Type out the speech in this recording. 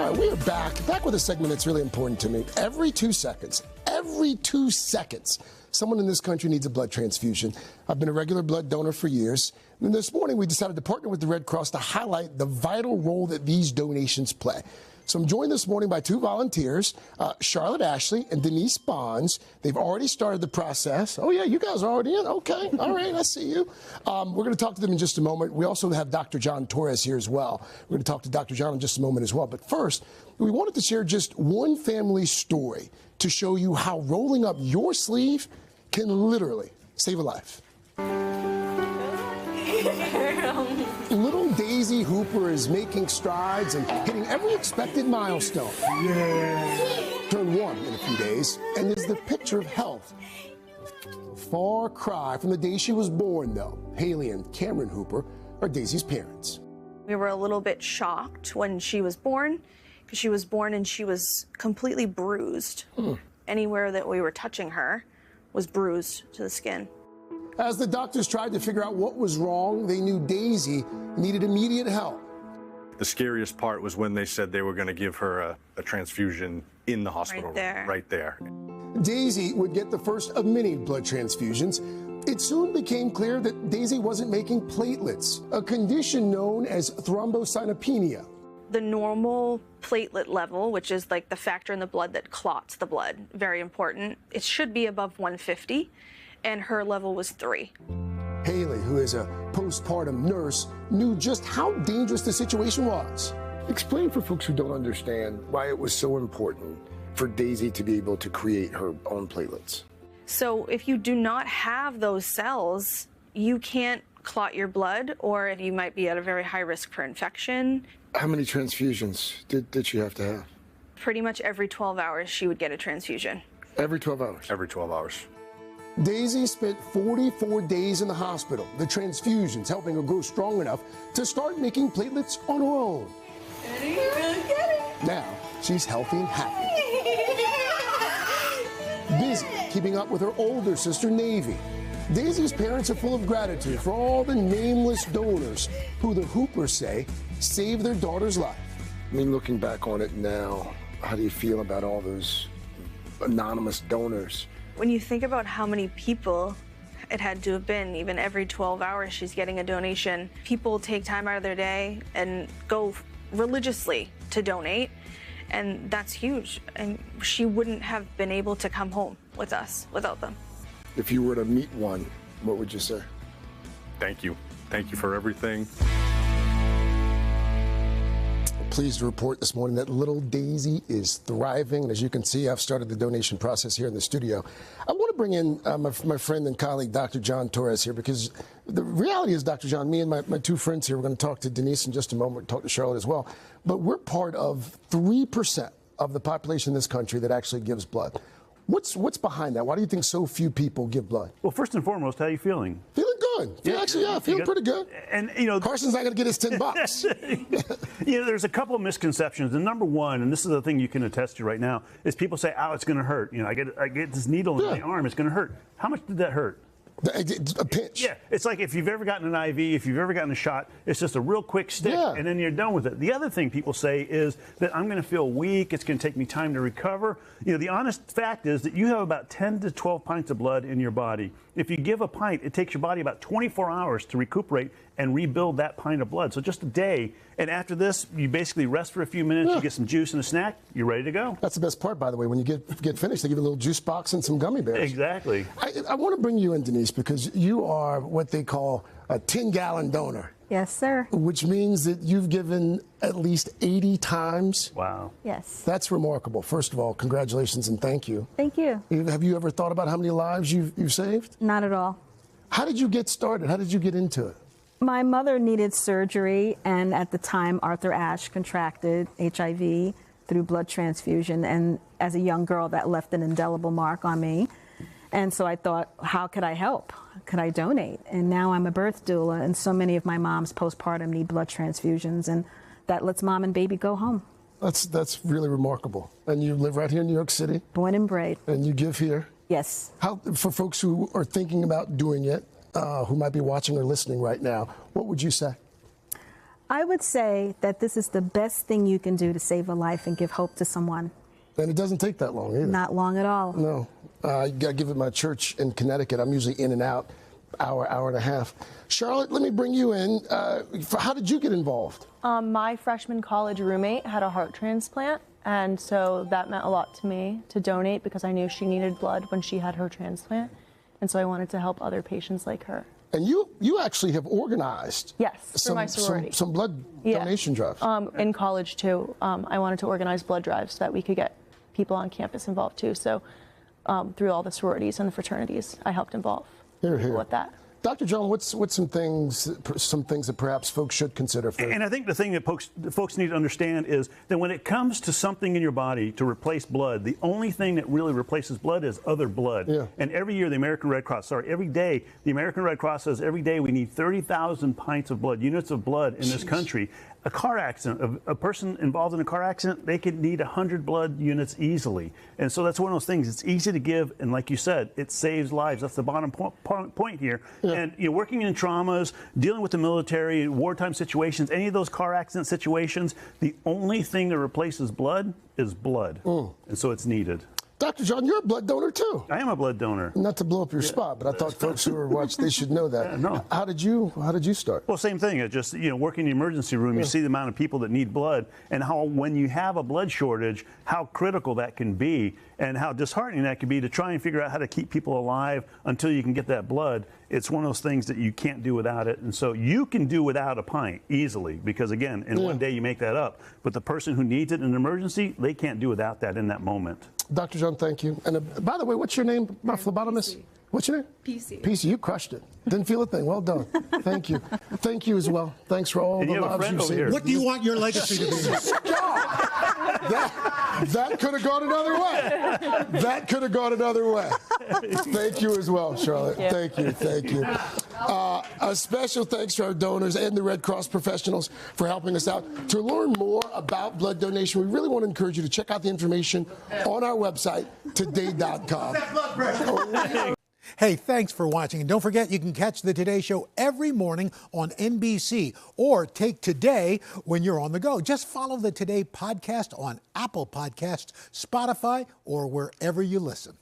All right, we are back with a segment that's really important to me. Every 2 seconds, someone in this country needs a blood transfusion. I've been a regular blood donor for years. And this morning, we decided to partner with the Red Cross to highlight the vital role that these donations play. So I'm joined this morning by 2 volunteers, Charlotte Ashley and Denise Bonds. They've already started the process. Oh, yeah, you guys are already in? Okay. All right, I see you. We're going to talk to them in just a moment. We also have Dr. John Torres here as well. We're going to talk to Dr. John in just a moment as well. But first, we wanted to share just one family story to show you how rolling up your sleeve can literally save a life. Little Daisy Hooper is making strides and hitting every expected milestone. Yeah. Turn 1 in a few days, and is the picture of health. A far cry from the day she was born, though. Haley and Cameron Hooper are Daisy's parents. We were a little bit shocked when she was born, because she was born and she was completely bruised. Anywhere that we were touching her was bruised to the skin. As the doctors tried to figure out what was wrong, they knew Daisy needed immediate help. The scariest part was when they said they were going to give her a transfusion in the hospital right there. Daisy would get the first of many blood transfusions. It soon became clear that Daisy wasn't making platelets, a condition known as thrombocytopenia. The normal platelet level, which is like the factor in the blood that clots the blood, very important. It should be above 150, and her level was 3. Haley, who is a postpartum nurse, knew just how dangerous the situation was. Explain for folks who don't understand why it was so important for Daisy to be able to create her own platelets. So if you do not have those cells, you can't clot your blood, or you might be at a very high risk for infection. How many transfusions did she have to have? Pretty much every 12 hours she would get a transfusion. Every 12 hours? Every 12 hours. Daisy spent 44 days in the hospital, the transfusions helping her grow strong enough to start making platelets on her own. Now, she's healthy and happy. Busy keeping up with her older sister, Navy. Daisy's parents are full of gratitude for all the nameless donors who the Hoopers say saved their daughter's life. I mean, looking back on it now, how do you feel about all those anonymous donors? When you think about how many people it had to have been, even every 12 hours she's getting a donation, people take time out of their day and go religiously to donate, and that's huge. And she wouldn't have been able to come home with us without them. If you were to meet one, what would you say? Thank you. Thank you for everything. Pleased to report this morning that little Daisy is thriving. And as you can see, I've started the donation process here in the studio. I want to bring in my friend and colleague, Dr. John Torres, here, because the reality is, Dr. John, me and my 2 friends here, we're going to talk to Denise in just a moment, talk to Charlotte as well, but we're part of 3% of the population in this country that actually gives blood. What's behind that? Why do you think so few people give blood? Well, first and foremost, how are you feeling? Feeling good. Feeling pretty good. And Carson's not going to get his $10. There's a couple of misconceptions. And number one, and this is the thing you can attest to right now, is people say, "Oh, it's going to hurt." I get this needle in my arm. It's going to hurt. How much did that hurt? A pinch. Yeah, it's like if you've ever gotten an IV, if you've ever gotten a shot, it's just a real quick stick, and then you're done with it. The other thing people say is that I'm going to feel weak, it's going to take me time to recover. The honest fact is that you have about 10 to 12 pints of blood in your body. If you give a pint, it takes your body about 24 hours to recuperate and rebuild that pint of blood. So just a day. And after this, you basically rest for a few minutes, you get some juice and a snack, you're ready to go. That's the best part, by the way. When you get finished, they give you a little juice box and some gummy bears. Exactly. I want to bring you in, Denise, because you are what they call a 10-gallon donor. Yes, sir. Which means that you've given at least 80 times. Wow. Yes. That's remarkable. First of all, congratulations and thank you. Thank you. Have you ever thought about how many lives you've saved? Not at all. How did you get started? How did you get into it? My mother needed surgery, and at the time, Arthur Ashe contracted HIV through blood transfusion, and as a young girl, that left an indelible mark on me. And so I thought, how could I help? Could I donate? And now I'm a birth doula, and so many of my moms postpartum need blood transfusions, and that lets mom and baby go home. That's really remarkable. And you live right here in New York City? Born and bred. And you give here? Yes. How, for folks who are thinking about doing it, who might be watching or listening right now, what would you say? I would say that this is the best thing you can do to save a life and give hope to someone. And it doesn't take that long either. Not long at all. No. You got to give it my church in Connecticut. I'm usually in and out, hour and a half. Charlotte, let me bring you in. How did you get involved? My freshman college roommate had a heart transplant, and so that meant a lot to me to donate because I knew she needed blood when she had her transplant, and so I wanted to help other patients like her. And you actually have organized for my sorority. some blood donation drives. In college, too. I wanted to organize blood drives so that we could get people on campus involved, too. So through all the sororities and the fraternities, I helped involve people with that. Dr. John, what's some things that perhaps folks should consider first? And I think the thing that folks need to understand is that when it comes to something in your body to replace blood, the only thing that really replaces blood is other blood. Yeah. And every year, every day, the American Red Cross says every day we need 30,000 pints of blood, units of blood in this country. A car accident, a person involved in a car accident, they could need 100 blood units easily. And so that's one of those things. It's easy to give, and like you said, it saves lives. That's the bottom point here. Yeah. And working in traumas, dealing with the military, wartime situations, any of those car accident situations, the only thing that replaces blood is blood. And so it's needed. Dr. John, you're a blood donor too. I am a blood donor. Not to blow up your spot, but I thought folks who are watching, they should know that. No. How did you start? Well, same thing. It's just, working in the emergency room, you see the amount of people that need blood and how when you have a blood shortage, how critical that can be and how disheartening that can be to try and figure out how to keep people alive until you can get that blood. It's one of those things that you can't do without it. And so you can do without a pint easily because, again, in one day you make that up. But the person who needs it in an emergency, they can't do without that in that moment. Dr. John, thank you. And by the way, what's your name, my phlebotomist? What's your name? PC. PC, you crushed it. Didn't feel a thing. Well done. Thank you. Thank you as well. Thanks for all the loves you've seen. What do you want your legacy to be? That could have gone another way. That could have gone another way. Thank you as well, Charlotte. Thank you. Thank you. A special thanks to our donors and the Red Cross professionals for helping us out. To learn more about blood donation, we really want to encourage you to check out the information on our website, today.com. Hey, thanks for watching. And don't forget, you can catch the Today Show every morning on NBC or take Today when you're on the go. Just follow the Today podcast on Apple Podcasts, Spotify, or wherever you listen.